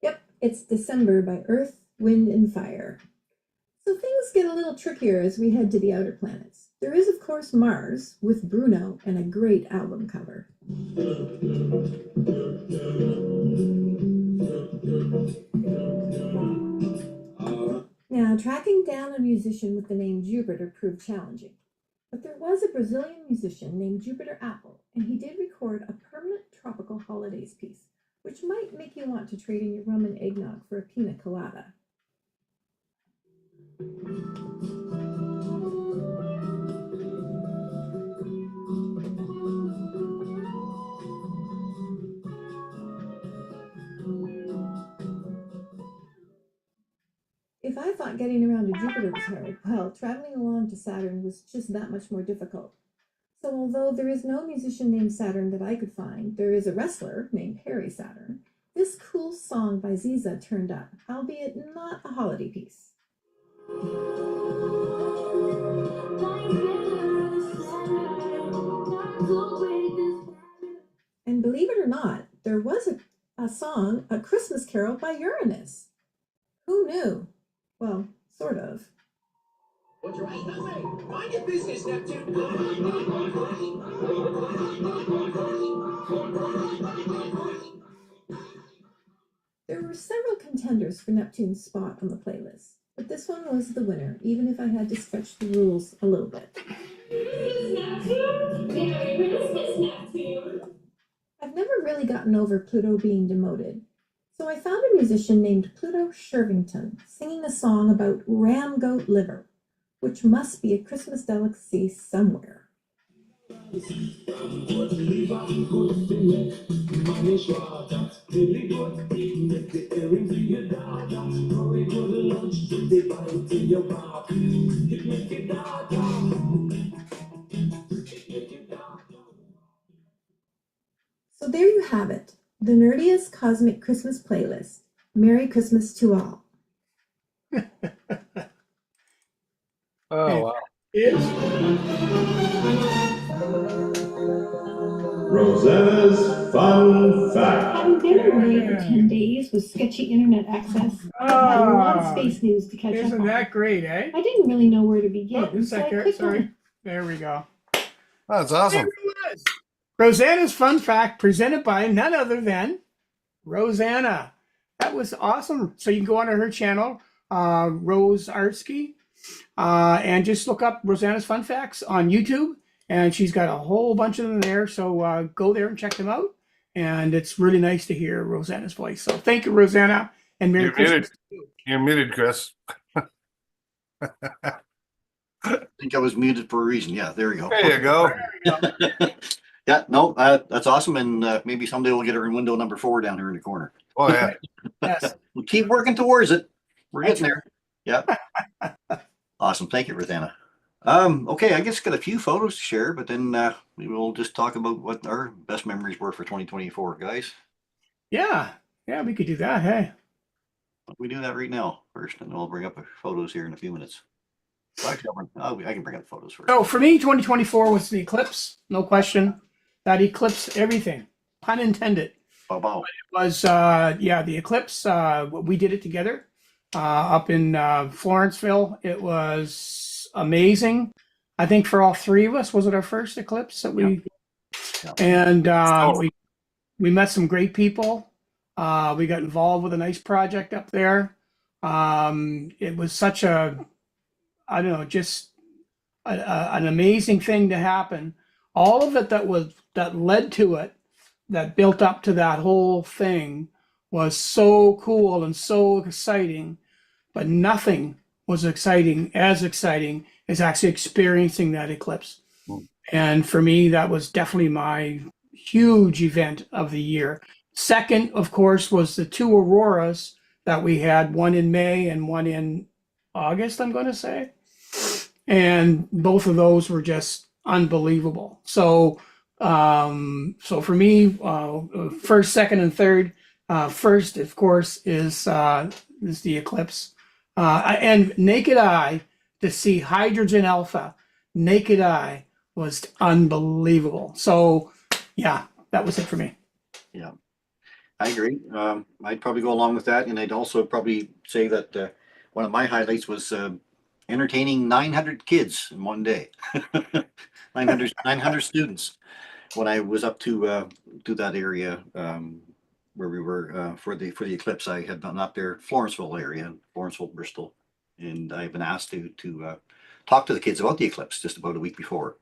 Yep, it's December by Earth, Wind, and Fire. So things get a little trickier as we head to the outer planets. There is, of course, Mars, with Bruno and a great album cover. Now, tracking down a musician with the name Jupiter proved challenging. But there was a Brazilian musician named Jupiter Apple, and he did record a permanent tropical holidays piece, which might make you want to trade in your rum and eggnog for a pina colada. If I thought getting around to Jupiter was hard, well, traveling along to Saturn was just that much more difficult. So although there is no musician named Saturn that I could find, there is a wrestler named Harry Saturn. This cool song by Ziza turned up, albeit not a holiday piece. And believe it or not, there was a song, A Christmas Carol by Uranus. Who knew? Well, sort of. What's right? No way! Mind your business, Neptune! There were several contenders for Neptune's spot on the playlist, but this one was the winner, even if I had to stretch the rules a little bit. I've never really gotten over Pluto being demoted, so I found a musician named Pluto Shervington singing a song about ram goat liver, which must be a Christmas delicacy somewhere. So there you have it, the nerdiest cosmic Christmas playlist. Merry Christmas to all. Oh, wow. Is Rosanna's Fun Fact. Having been away for 10 days with sketchy internet access, I had a lot of space news to catch up Isn't on. that great, eh? I didn't really know where to Oh, begin, a so I second, clicked on sorry. it. There we go. That's There awesome. it was. Rosanna's Fun Fact presented by none other than Rosanna. That was awesome. So you can go onto her channel, Rose Artsky, and just look up Rosanna's Fun Facts on YouTube. And she's got a whole bunch of them there. So go there and check them out. And it's really nice to hear Rosanna's voice. So thank you, Rosanna, and Merry You're Christmas. muted. You're muted, Chris. I think I was muted for a reason. Yeah, there we go. There you go. Yeah, no, that's awesome. And maybe someday we'll get her in window number 4 down here in the corner. Oh yeah. Yes. We'll keep working towards it. We're That's getting there. Yeah. Awesome. Thank you, Rosanna. Okay, I guess got a few photos to share, but then we will just talk about what our best memories were for 2024, guys. Yeah. Yeah, we could do that. Hey. We do that right now first, and we'll bring up the photos here in a few minutes. Actually, I can bring up the photos first. So for me, 2024 was the eclipse, no question. That eclipsed everything, pun intended. Wow, wow. Was the eclipse. We did it together up in Florenceville. It was amazing. I think for all 3 of us, was it our first eclipse that we? Yeah. And we met some great people. We got involved with a nice project up there. It was such a, I don't know, just an amazing thing to happen. All of it that led to it, that built up to that whole thing, was so cool and so exciting. But nothing was exciting as actually experiencing that eclipse. And for me, that was definitely my huge event of the year. Second, of course, was the 2 auroras that we had, one in May and one in August, I'm going to say. And both of those were just unbelievable. So for me, first, second, and third. First, of course, is the eclipse. And naked eye, to see hydrogen alpha, naked eye, was unbelievable. So, yeah, that was it for me. Yeah, I agree. I'd probably go along with that, and I'd also probably say that one of my highlights was entertaining 900 kids in one day. 900 students. When I was up to that area where we were for the eclipse, I had been up there, Florenceville area, Florenceville, Bristol, and I've been asked to talk to the kids about the eclipse just about a week before.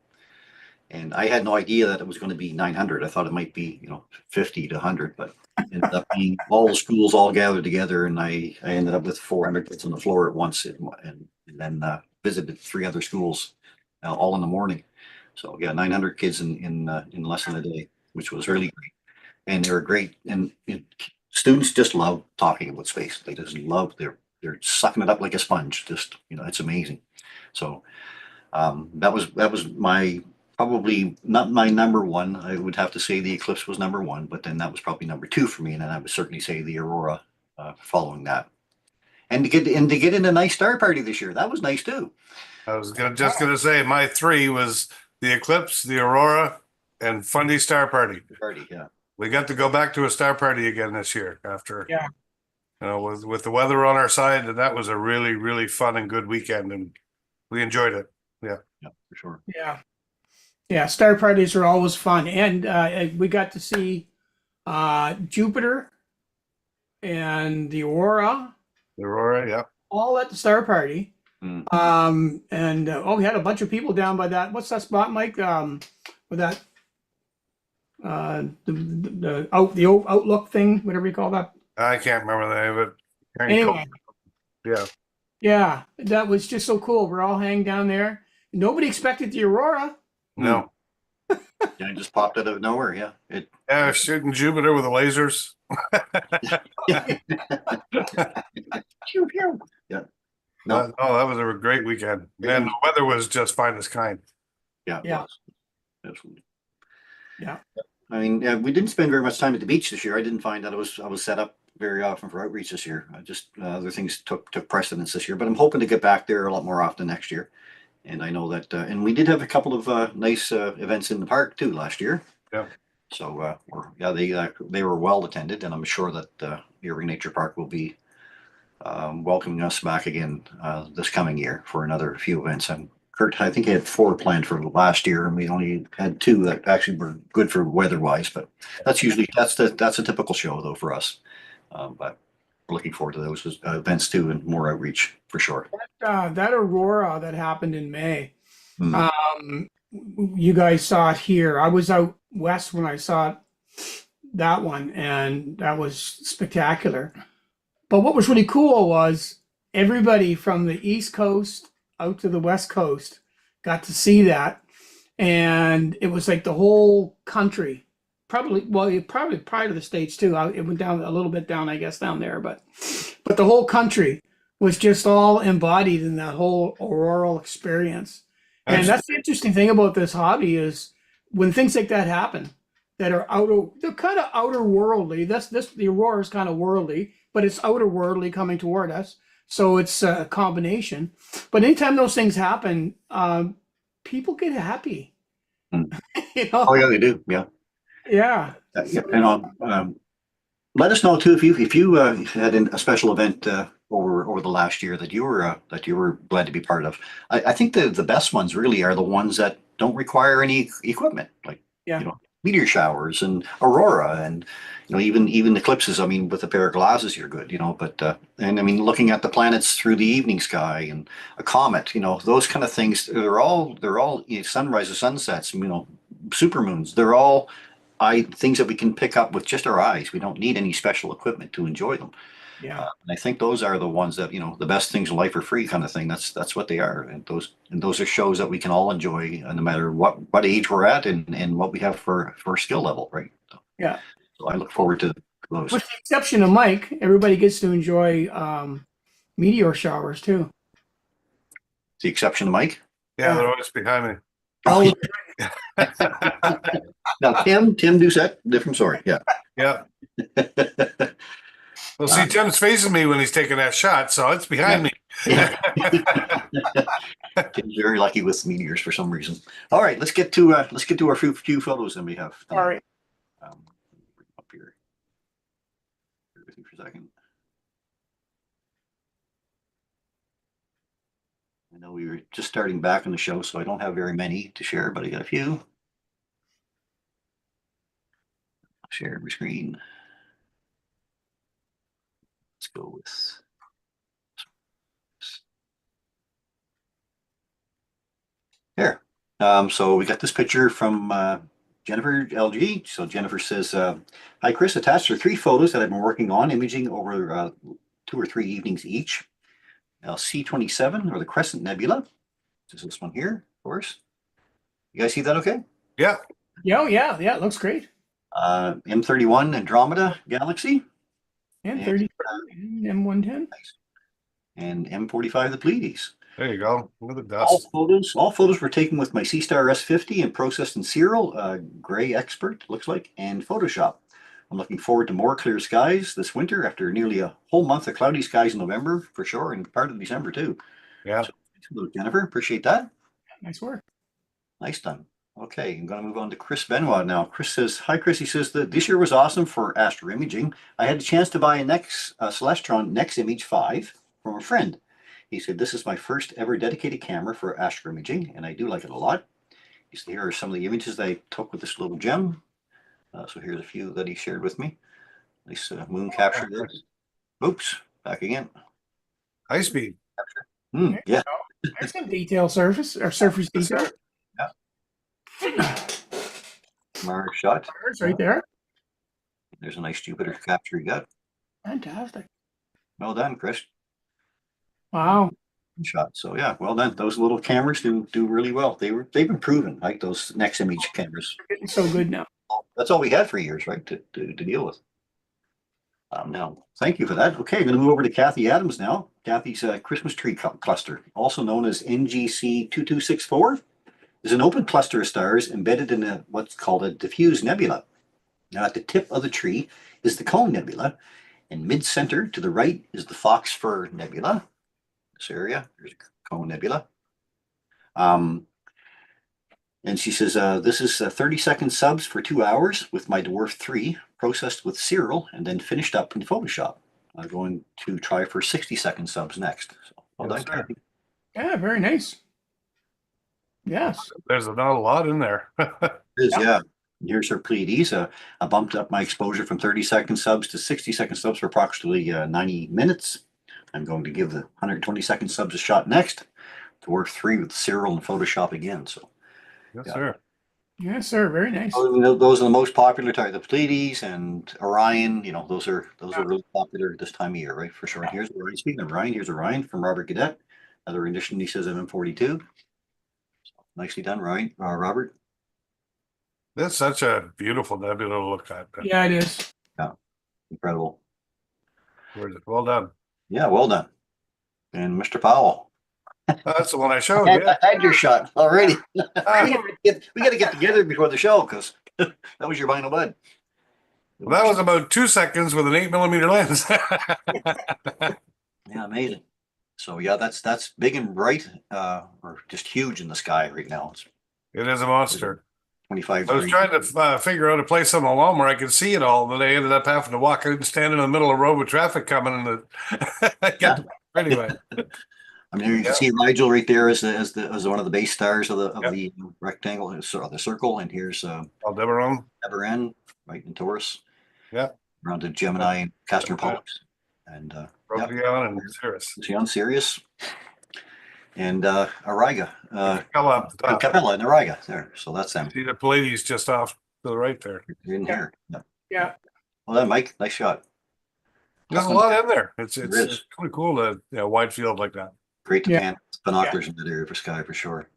And I had no idea that it was going to be 900. I thought it might be, 50 to 100, but it ended up being all the schools all gathered together, and I ended up with 400 kids on the floor at once, and then visited 3 other schools all in the morning. So yeah, 900 kids in less than a day, which was really great. And they were great, and students just love talking about space. They just love they're sucking it up like a sponge. Just it's amazing. So that was my. Probably not my number 1. I would have to say the eclipse was number 1, but then that was probably number 2 for me, and then I would certainly say the aurora following that. And to get in a nice star party this year, that was nice too. I was just gonna say my 3 was the eclipse, the aurora, and Fundy Star Party. Party, yeah. We got to go back to a star party again this year after, with the weather on our side, and that was a really, really fun and good weekend, and we enjoyed it. Yeah, for sure. Yeah, star parties are always fun, and we got to see Jupiter and the aurora. the aurora, yeah. All at the star party. Mm. We had a bunch of people down by that. What's that spot, Mike? With that the outlook thing, whatever you call that. I can't remember the name of it. Anyway, Yeah. that was just so cool. We're all hanging down there. Nobody expected the aurora. No. Yeah, it just popped out of nowhere. Yeah. Yeah, shooting Jupiter with the lasers. Yeah. Yeah. No. That was a great weekend. And the weather was just fine as kind. Yeah. Yeah. Absolutely. Yeah. I mean, we didn't spend very much time at the beach this year. I didn't find that I was set up very often for outreach this year. I just other things took precedence this year, but I'm hoping to get back there a lot more often next year. And I know that, and we did have a couple of nice events in the park too last year. Yeah. So they were well attended, and I'm sure that Irving Nature Park will be welcoming us back again this coming year for another few events. And Kurt, I think he had 4 planned for last year, and we only had 2 that actually were good for weather-wise. But that's a typical show though for us. But we're looking forward to those events too, and more outreach for sure. That aurora that happened in May, Mm. you guys saw it here. I was out west when I saw that one, and that was spectacular. But what was really cool was everybody from the East Coast out to the West Coast got to see that. And it was like the whole country, probably prior to the States too. It went down a little bit down, I guess, down there, but the whole country was just all embodied in that whole auroral experience. And that's the interesting thing about this hobby is when things like that happen that are they're kind of outer worldly. The aurora is kind of worldly, but it's outer worldly coming toward us. So it's a combination. But anytime those things happen, people get happy. Mm. You know? Oh yeah, they do. Yeah. Yeah. Yeah. And let us know too if you had a special event over the last year that you were glad to be part of. I think the best ones really are the ones that don't require any equipment, like Yeah. meteor showers and aurora, and even eclipses. I mean, with a pair of glasses, you're good. But and I mean, looking at the planets through the evening sky and a comet. Those kind of things. They're all sunrises, sunsets. Supermoons. They're all things that we can pick up with just our eyes. We don't need any special equipment to enjoy them. Yeah. And I think those are the ones that, the best things in life are free kind of thing. That's what they are. And those are shows that we can all enjoy no matter what age we're at and what we have for skill level, right? Yeah. So I look forward to those. With the exception of Mike, everybody gets to enjoy meteor showers too. The exception of Mike. Yeah, they're always behind me. Oh, Now Tim Doucette, different story. Yeah. Yeah. Well, see, Tim's facing me when he's taking that shot, so it's behind me. Yeah. Tim's very lucky with meteors for some reason. All right, let's get to our few photos that we have. all right. Up here. Bear with me for a second. I know we were just starting back on the show, so I don't have very many to share, but I got a few. Share my screen. Let's go with. Here. So we got this picture from Jennifer LG. So Jennifer says, hi, Chris, attached are 3 photos that I've been working on imaging over 2 or 3 evenings each. Now, C27 or the Crescent Nebula. This is this one here, of course. You guys see that okay? Yeah. Yeah. It looks great. M31 Andromeda Galaxy. And 30, M110. And M45 the Pleiades. There you go. Look at the All dust. photos were taken with my C-Star S50 and processed in Serial, Gray Expert, looks like, and Photoshop. I'm looking forward to more clear skies this winter after nearly a whole month of cloudy skies in November, for sure, and part of December, too. Yeah. So, Jennifer, appreciate that. Nice work. Nice done. Okay, I'm going to move on to Chris Benoit now. Chris says, hi, Chris. He says that this year was awesome for astro imaging. I had the chance to buy a Celestron Nex Image 5 from a friend. He said, this is my first ever dedicated camera for astro imaging, and I do like it a lot. He said, here are some of the images that I took with this little gem. So here's a few that he shared with me. Nice moon capture there. Oops, back again. High speed. Yeah. There's some detail surface detail. Mars shot. It's right there. There's a nice Jupiter capture you got. Fantastic. Well done, Chris. Wow. Shot. So yeah, well done. Those little cameras do really well. They've been proven, like those Nex Image cameras. They're getting so good now. That's all we had for years, right? To deal with. Now, thank you for that. Okay, I'm going to move over to Kathy Adams now. Kathy's Christmas tree cluster, also known as NGC 2264, is an open cluster of stars embedded in what's called a diffuse nebula. Now, at the tip of the tree is the Cone Nebula, and mid-center to the right is the Fox Fir Nebula. This area, there's a Cone Nebula. And And she says, this is 30-second subs for 2 hours with my Dwarf 3, processed with serial and then finished up in Photoshop. I'm going to try for 60-second subs next. So, well Yes, done, sir. Kathy. Yeah, very nice. Yes. There's not a lot in there. It is, yeah. And here's her Pleiades. I bumped up my exposure from 30-second subs to 60-second subs for approximately 90 minutes. I'm going to give the 120-second subs a shot next. Dwarf 3 with serial and Photoshop again. So Yes, Yeah. sir. Yes, sir. Very nice. those are the most popular type. The Pleiades and Orion, those are really popular this time of year, right? For sure. And here's Orion. Speaking of Orion, here's Orion from Robert Cadet. Another rendition, he says, MM42. Nicely done, Ryan. Robert. That's such a beautiful nebula to look at. Yeah, it is. Incredible. Well done. Yeah, well done. And Mr. Powell. That's the one I showed you. I had your shot already. Ah, we got to get together before the show because that was your vinyl bud. well, that was about 2 seconds with an 8mm lens. Yeah, amazing. So yeah, that's big and bright, or just huge in the sky right now. It's It is a monster. 25 I was degrees. trying to figure out a place on the lawn where I could see it all, but I ended up having to walk out and stand in the middle of the road with traffic coming, and anyway. I mean, you Yeah. can see Rigel right there as one of the base stars of Yep. the rectangle, the circle, and here's Aldebaran. Eberron right in Taurus. Yeah. Around to Gemini and Castor Pollux, and Procyon and Cirrus. on Sirius, and Auriga, Capella up the top. Capella and Auriga there. So that's them See the Pleiades just off to the right there. in here. Yeah. Yeah. Well done, Mike. Nice shot. There's a lot in there. It's There is. it's really cool to wide field like that. Great to Yeah. pan binoculars in that area for sky for sure.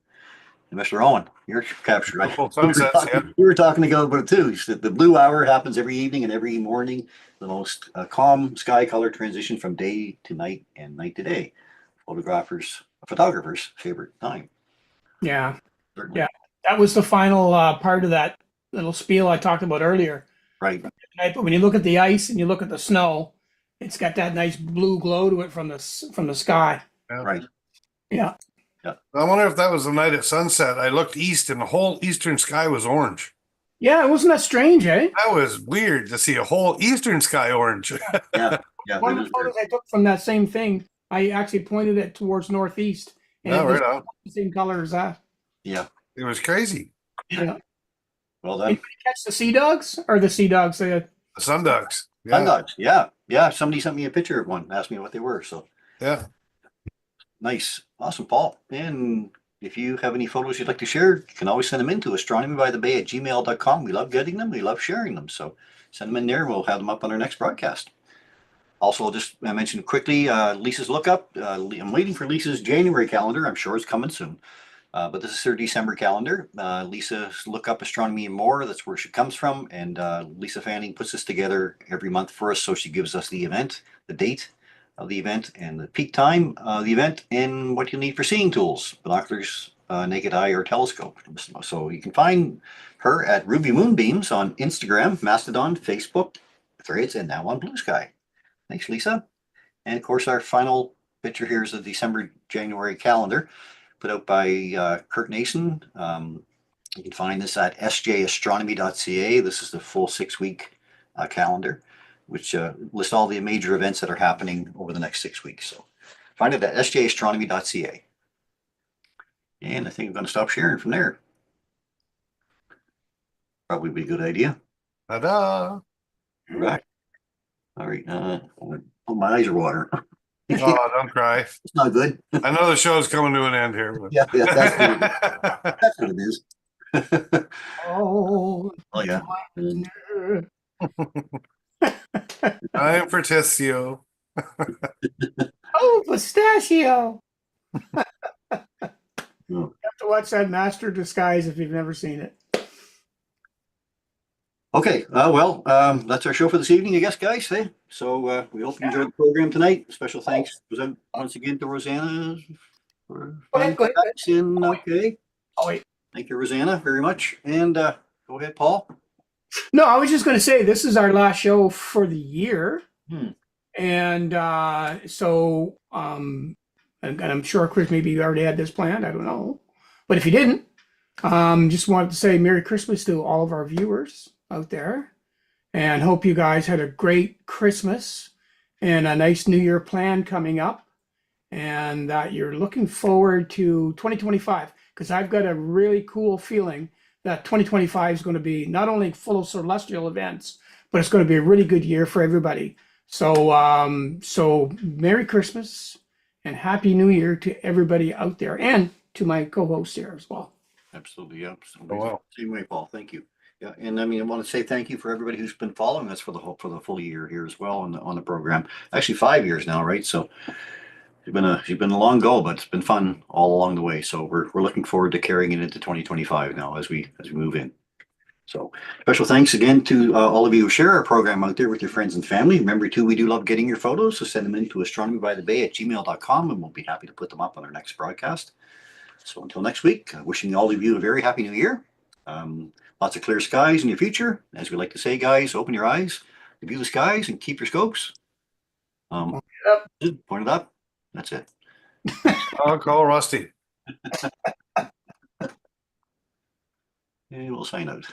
And Mr. Owen, you're captured. Beautiful sunsets, yeah. We were talking about it too. You said the blue hour happens every evening and every morning. The most calm sky color transition from day to night and night to day. Photographers' favorite time. Yeah. Certainly. Yeah. That was the final part of that little spiel I talked about earlier. Right. But when you look at the ice and you look at the snow, it's got that nice blue glow to it from the sky. Right. Yeah. I wonder if that was the night at sunset. I looked east and the whole eastern sky was orange. Yeah, wasn't that strange, eh? That was weird to see a whole eastern sky orange. Yeah. Yeah. One of the photos I took from that same thing, I actually pointed it towards northeast. And No, it was right on. the same color as that. Yeah. It was crazy. Yeah. Well done. Anybody catch the sea dogs? Or the sea dogs? The sunducks. Sundogs. Yeah. Yeah. Somebody sent me a picture of one, asked me what they were. So Yeah. nice. Awesome, Paul. And if you have any photos you'd like to share, you can always send them in to astronomybythebay@gmail.com. We love getting them. We love sharing them. So send them in there. We'll have them up on our next broadcast. Also, I'll just mention quickly Lisa's lookup. I'm waiting for Lisa's January calendar. I'm sure it's coming soon. But this is her December calendar. Lisa's Lookup Astronomy and More. That's where she comes from. And Lisa Fanning puts this together every month for us. So she gives us the event, the date of the event, and the peak time of the event, and what you'll need for seeing tools, binoculars, naked eye, or telescope. So you can find her at Ruby Moonbeams on Instagram, Mastodon, Facebook, Threads, and now on Blue Sky. Thanks, Lisa. And of course, our final picture here is the December-January calendar put out by Kurt Nason. You can find this at sjastronomy.ca. This is the full 6-week calendar, which lists all the major events that are happening over the next 6 weeks. So find it at sjastronomy.ca. And I think I'm going to stop sharing from there. Probably be a good idea. Ta-da. Right. All right. Oh, my eyes are watering. Oh, don't cry. It's not good. I know the show's coming to an end here. But... Yeah, that's what it is. Oh, Oh, yeah. Time for Tissio. oh, pistachio. Oh. You have to watch that Master Disguise if you've never seen it. Okay, that's our show for this evening, I guess, guys. Hey, so we hope you enjoyed the program tonight. Special thanks once again to Rosanna for Go ahead. okay. Oh, wait. Thank you, Rosanna, very much. And go ahead, Paul. No, I was just going to say this is our last show for the year. Hmm. And and I'm sure, Chris, maybe you already had this planned. I don't know. But if you didn't, Just wanted to say Merry Christmas to all of our viewers out there, and hope you guys had a great Christmas and a nice New Year plan coming up, and that you're looking forward to 2025, because I've got a really cool feeling that 2025 is going to be not only full of celestial events, but it's going to be a really good year for everybody. So Merry Christmas and Happy New Year to everybody out there, and to my co-host here as well. Absolutely, yeah. So Oh, wow. Same way, Paul. Thank you. Yeah, and I mean, I want to say thank you for everybody who's been following us for the full year here as well on the program. Actually, 5 years now, right? So it's been a long go, but it's been fun all along the way. So we're looking forward to carrying it into 2025 now as we move in. So special thanks again to all of you who share our program out there with your friends and family. Remember too, we do love getting your photos, so send them in to astronomybythebay@gmail.com, and we'll be happy to put them up on our next broadcast. So until next week, wishing all of you a very happy new year. Lots of clear skies in your future. As we like to say, guys, open your eyes, view the skies, and keep your scopes. Point it up. That's it. I'll call Rusty. And we'll sign out.